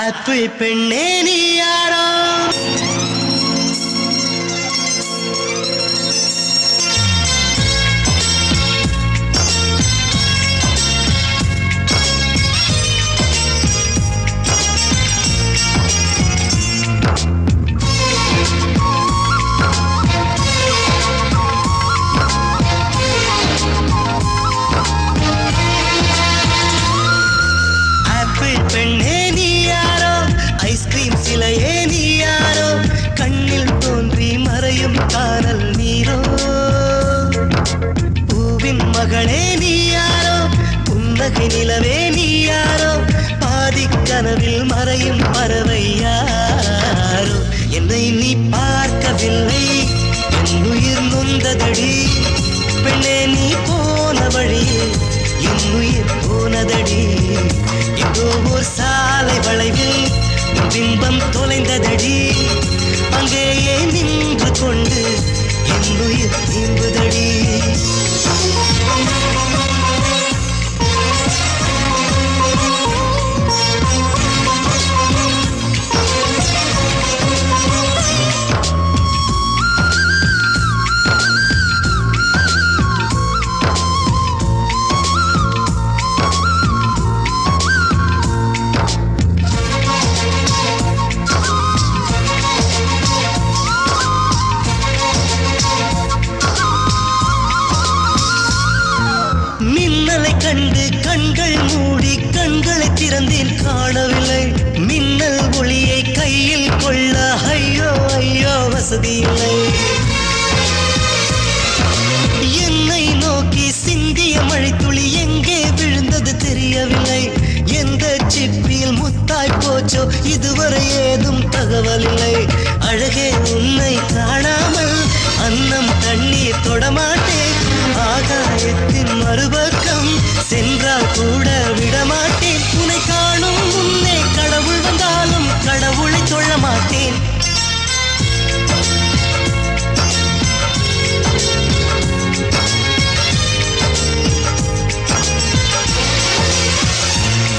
apple பெண்ணே நீ யாரோ பெண்ணே நீ யாரோ ஐஸ்கிரீம் சிலையே நீ யாரோ கண்ணில் தோன்றி மறையும் காணல் நீரோ பூவின் மகளே நீ யாரோ புன்னகை நிலவே நீ யாரோ பாதிக்கனவில் மறையும் பறவை யாரோ என்னை நீ பார்க்கவில்லை என் உயிர் நொந்ததடி பெண்ணே நீ போன வழியில் என் உயிர் போனதடி இதோ ஒரு சாலை வளைவில் பிம்பம் தொலைந்ததடி அங்கேயே நின்று கொண்டு என் உயிர் தீம்புதடி கண்டு கண்கள் மூடி கண்களை திறந்தேன் காணவில்லை மின்னல் ஒளியை கையில் கொள்ள ஐயோ ஐயோ வசதி இல்லை என்னை நோக்கி சிந்திய மழைத்துளி எங்கே விழுந்தது தெரியவில்லை எந்த சிப்பியில் முத்தாய் போச்சோ இதுவரை ஏதும் தகவல் இல்லை அழகே உன்னை காணாமல் அன்னம் தண்ணீர் தொடமாட்டேன் ஆகாயத்தின் மறுபக்கம் சென்றால் கூட விடமாட்டேன் உன்னை காணும் முன்னே கடவுள் வந்தாலும் கடவுளை தொழ மாட்டேன்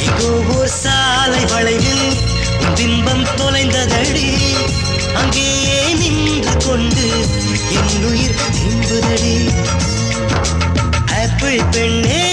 இதோ ஓர் சாலை வளைவில் பிம்பம் தொலைந்ததடி அங்கேயே நின்று கொண்டு என் உயிர் தீம்புதடி ஆப்பிள் பெண்ணே